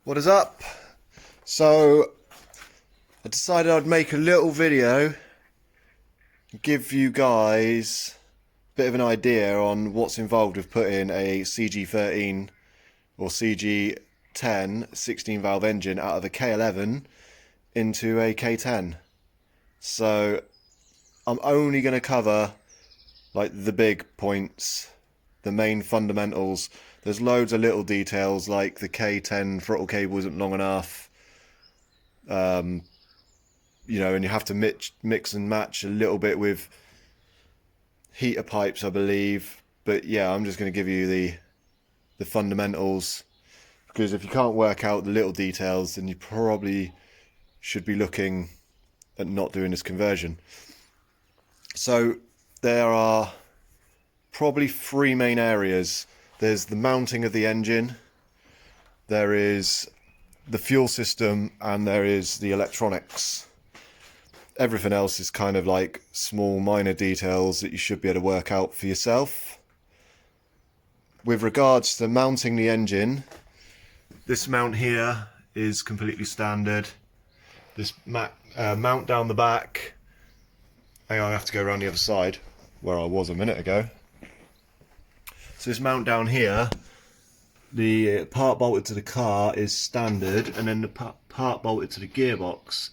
What is up? So I decided I'd make a little video and give you guys a bit of an idea on what's involved with putting a CG13 or CG10 16 valve engine out of a K11 into a K10. So I'm only going to cover like the big points, the main fundamentals. There's loads of little details like the K10 throttle cable isn't long enough, and you have to mix and match a little bit with heater pipes, I believe. But yeah, I'm just going to give you the fundamentals, because if you can't work out the little details, then you probably should be looking at not doing this conversion. So there are probably three main areas. There's the mounting of the engine, there is the fuel system, and there is the electronics. Everything else is kind of like small minor details that you should be able to work out for yourself. With regards to mounting the engine, this mount here is completely standard. This mount down the back, hang on, I have to go around the other side where I was a minute ago. So this mount down here, the part bolted to the car is standard, and then the part bolted to the gearbox,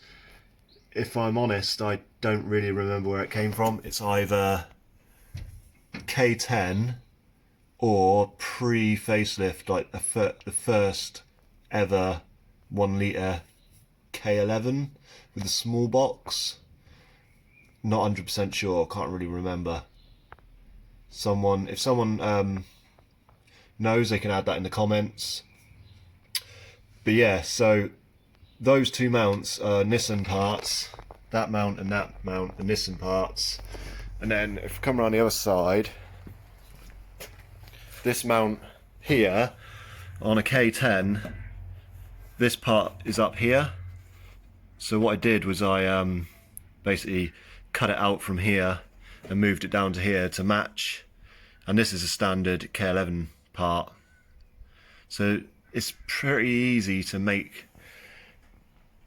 if I'm honest, I don't really remember where it came from. It's either K10 or pre-facelift, like the first ever 1 litre K11 with a small box. Not 100% sure, can't really remember. If someone knows, they can add that in the comments. But yeah, so those two mounts are Nissan parts. That mount and that mount are Nissan parts. And then if we come around the other side, this mount here on a K10, this part is up here. So what I did was I basically cut it out from here and moved it down to here to match. And this is a standard K11 part. So it's pretty easy to make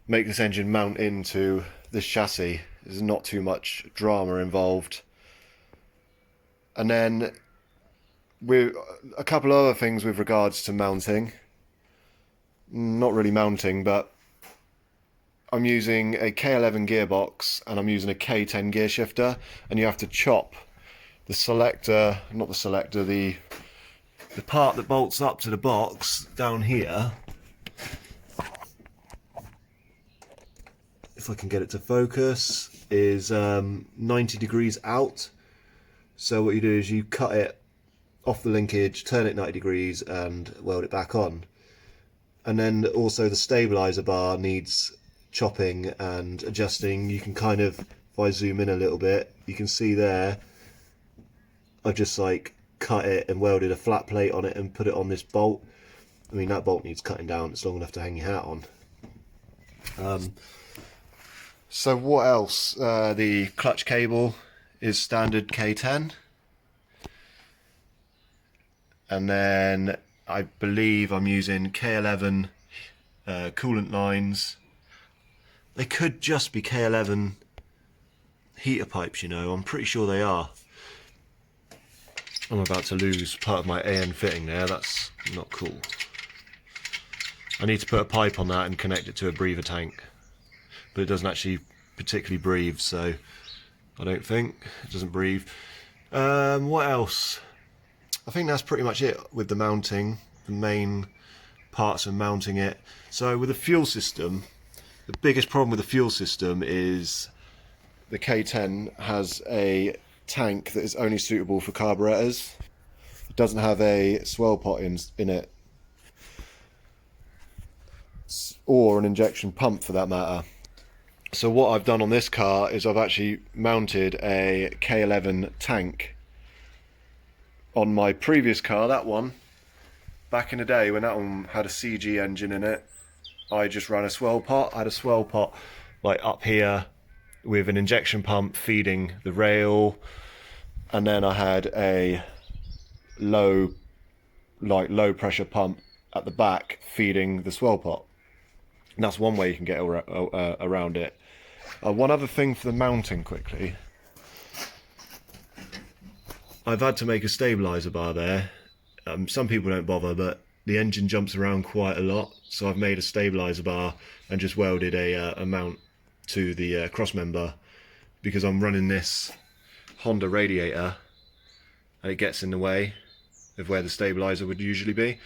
this engine mount into this chassis. There's not too much drama involved. And then with a couple of other things with regards to mounting, not really mounting, but I'm using a K11 gearbox and I'm using a K10 gear shifter, and you have to chop the selector, not the selector, the part that bolts up to the box down here. If I can get it to focus, is 90 degrees out. So what you do is you cut it off the linkage, turn it 90 degrees and weld it back on. And then also the stabilizer bar needs chopping and adjusting. You can kind of, if I zoom in a little bit, you can see there I've just like cut it and welded a flat plate on it and put it on this bolt. I mean, that bolt needs cutting down, it's long enough to hang your hat on. So what else? The clutch cable is standard K10, and then I believe I'm using K11 coolant lines. They could just be K11 heater pipes, I'm pretty sure they are. I'm about to lose part of my AN fitting there, that's not cool. I need to put a pipe on that and connect it to a breather tank, but it doesn't actually particularly breathe, so I don't think it doesn't breathe. What else? I think that's pretty much it with the mounting, the main parts of mounting it. So with the fuel system, the biggest problem with the fuel system is the K10 has a tank that is only suitable for carburetors. It doesn't have a swell pot in it, or an injection pump for that matter. So what I've done on this car is I've actually mounted a K11 tank. On my previous car, that one, back in the day when that one had a CG engine in it, I just ran a swell pot. I had a swell pot like up here with an injection pump feeding the rail, and then I had a low pressure pump at the back feeding the swell pot. And that's one way you can get around it. One other thing for the mounting quickly. I've had to make a stabilizer bar there. Some people don't bother, but the engine jumps around quite a lot, so I've made a stabilizer bar and just welded a mount to the cross member, because I'm running this Honda radiator and it gets in the way of where the stabilizer would usually be.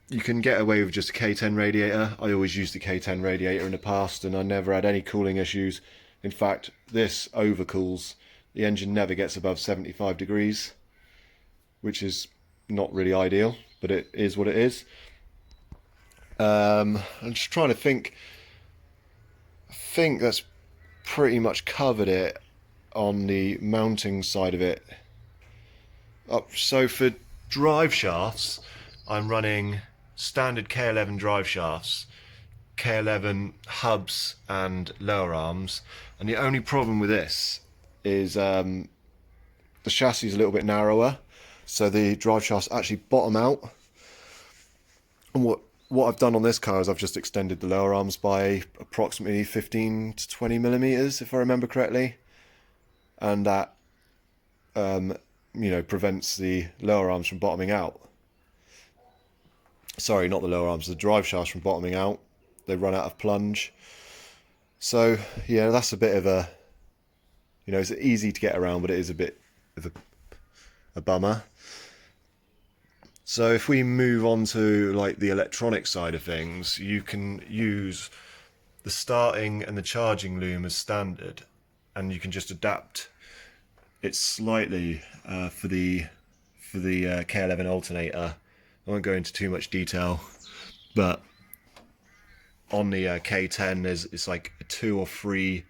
You can get away with just a K10 radiator. I always used the K10 radiator in the past and I never had any cooling issues. In fact, this overcools. The engine never gets above 75 degrees, which is not really ideal, but it is what it is. I'm just trying to think. I think that's pretty much covered it on the mounting side of it. So for drive shafts, I'm running standard K11 drive shafts, K11 hubs and lower arms, and the only problem with this is the chassis is a little bit narrower, so the drive shafts actually bottom out. And what I've done on this car is I've just extended the lower arms by approximately 15 to 20 millimeters, if I remember correctly, and that you know, prevents the lower arms from bottoming out. Sorry, not the lower arms, the drive shafts from bottoming out. They run out of plunge. So yeah, that's a bit of a, you know, it's easy to get around, but it is a bit of a bummer. So if we move on to like the electronic side of things, you can use the starting and the charging loom as standard, and you can just adapt it slightly for the K11 alternator. I won't go into too much detail, but on the K10 it's like a 2 or 3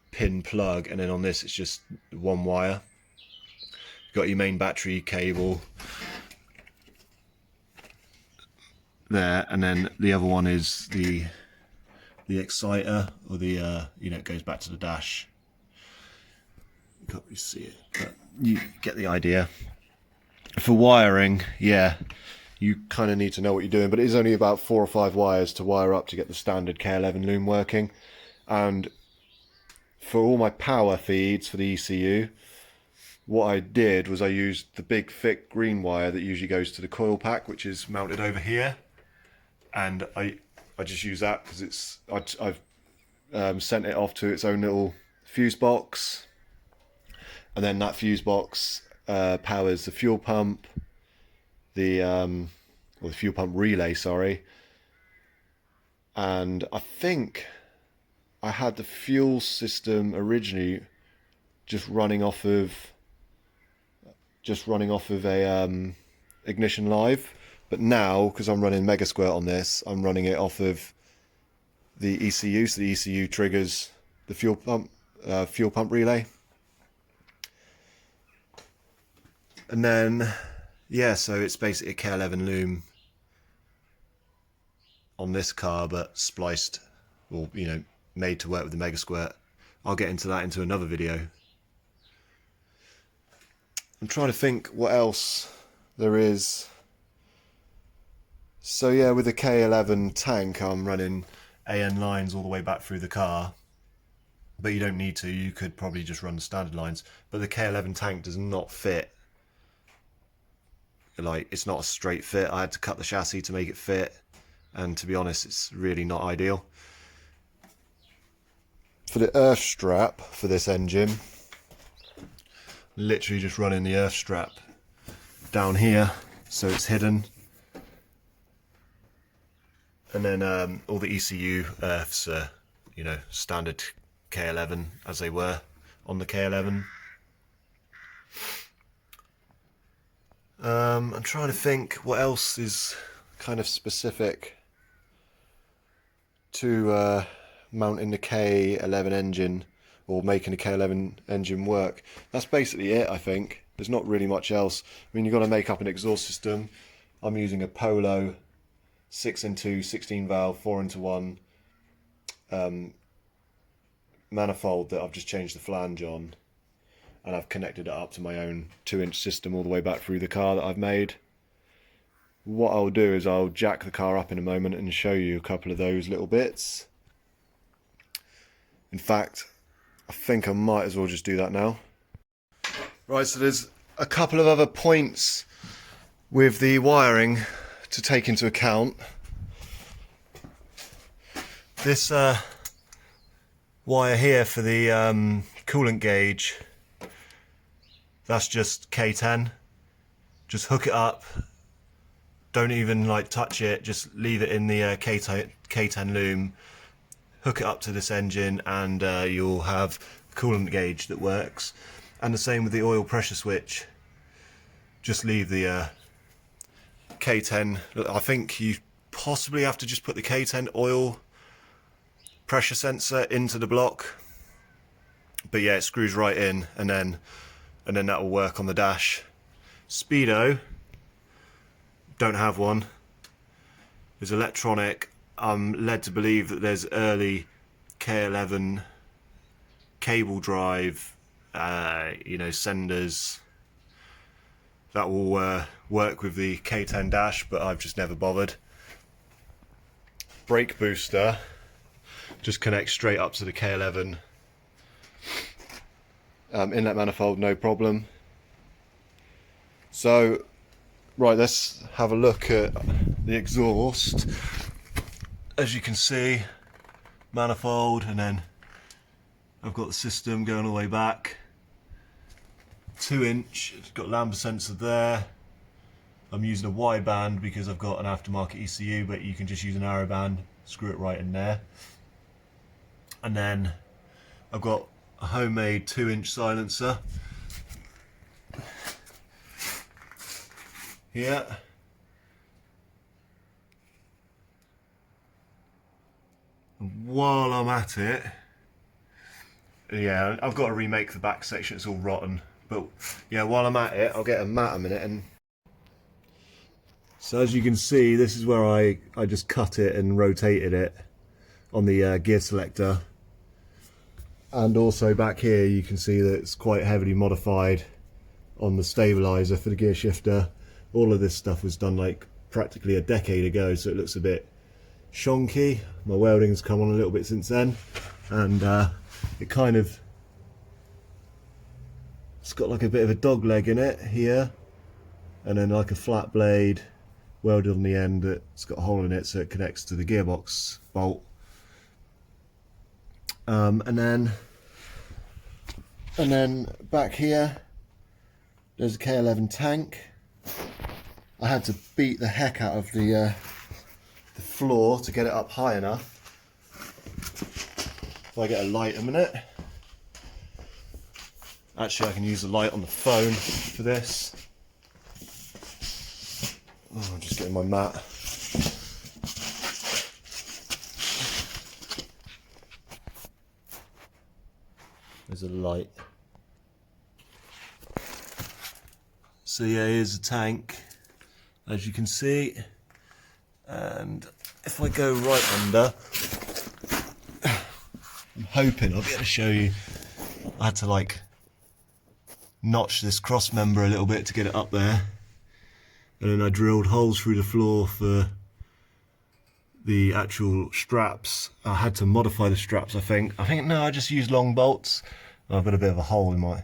pin plug, and then on this it's just one wire. You've got your main battery cable there, and then the other one is the exciter, or the you know, it goes back to the dash. You can't really see it, but you get the idea. For wiring, yeah, you kind of need to know what you're doing, but it is only about 4 or 5 wires to wire up to get the standard K11 loom working. And for all my power feeds for the ECU, what I did was I used the big thick green wire that usually goes to the coil pack, which is mounted over here, and I just use that because I've sent it off to its own little fuse box, and then that fuse box powers the fuel pump, the fuel pump relay, sorry. And I think I had the fuel system originally just running off of a ignition live, but now, because I'm running Mega Squirt on this, I'm running it off of the ECU, so the ECU triggers the fuel pump relay. And then yeah, so it's basically a K11 loom on this car, but spliced, or you know, made to work with the Mega Squirt. I'll get into that into another video. I'm trying to think what else there is. So yeah, with the K11 tank, I'm running AN lines all the way back through the car, but you don't need to. You could probably just run the standard lines, but the K11 tank does not fit. Like, it's not a straight fit. I had to cut the chassis to make it fit, and to be honest, it's really not ideal. For the earth strap for this engine, literally just running the earth strap down here so it's hidden, and then all the ECU earths are, you know, standard K11 as they were on the K11. I'm trying to think what else is kind of specific to mounting the K11 engine, or making the K11 engine work. That's basically it, I think. There's not really much else. I mean, you've got to make up an exhaust system. I'm using a Polo 6-in-2 16 valve 4-into-1 manifold that I've just changed the flange on, and I've connected it up to my own 2-inch system all the way back through the car that I've made, what I'll do is I'll jack the car up in a moment and show you a couple of those little bits. In fact, I think I might as well just do that now. Right, so there's a couple of other points with the wiring to take into account. This wire here for the coolant gauge, that's just K10. Just hook it up, don't even like touch it, just leave it in the K10 loom, hook it up to this engine, and you'll have a coolant gauge that works. And the same with the oil pressure switch, just leave the K10. I think you possibly have to just put the K10 oil pressure sensor into the block, but yeah, it screws right in, and then that will work on the dash. Speedo, don't have one. There's electronic. I'm led to believe that there's early K11 cable drive, senders that will work with the K10 dash, but I've just never bothered. Brake booster just connects straight up to the K11 inlet manifold, no problem. So, right, let's have a look at the exhaust. As you can see, manifold, and then I've got the system going all the way back. 2-inch, it's got lambda sensor there. I'm using a wideband because I've got an aftermarket ECU, but you can just use an narrowband, screw it right in there. And then I've got a homemade 2-inch silencer here. And while I'm at it, yeah, I've got to remake the back section, it's all rotten. But yeah, while I'm at it, I'll get a mat a minute. And so as you can see, this is where I just cut it and rotated it on the gear selector. And also back here you can see that it's quite heavily modified on the stabilizer for the gear shifter. All of this stuff was done like practically a decade ago, so it looks a bit shonky. My welding's come on a little bit since then, and it kind of, it's got like a bit of a dog leg in it here, and then like a flat blade welded on the end that's got a hole in it so it connects to the gearbox bolt. And then back here there's a K11 tank. I had to beat the heck out of the floor to get it up high enough. If I get a light a minute. Actually, I can use the light on the phone for this. Oh, I'm just getting my mat. There's a light. So yeah, here's the tank, as you can see. And if I go right under, I'm hoping I'll be able to show you. I had to like notch this cross member a little bit to get it up there, and then I drilled holes through the floor for the actual straps. I had to modify the straps, I think no, I just used long bolts. I've got a bit of a hole in my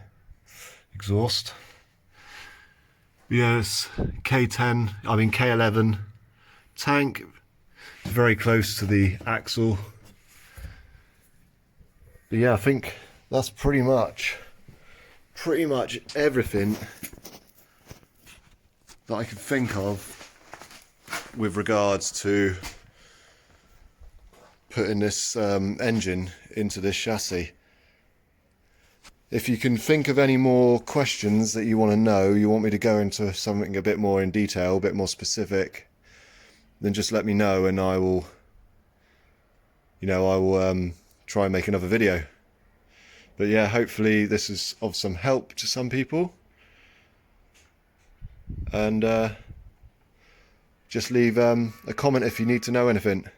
exhaust. Yes, K11 tank, very close to the axle. But yeah, I think that's pretty much everything that I can think of with regards to putting this engine into this chassis. If you can think of any more questions that you want to know, you want me to go into something a bit more in detail, a bit more specific, then just let me know, and I will try and make another video. But yeah, hopefully this is of some help to some people, and just leave a comment if you need to know anything.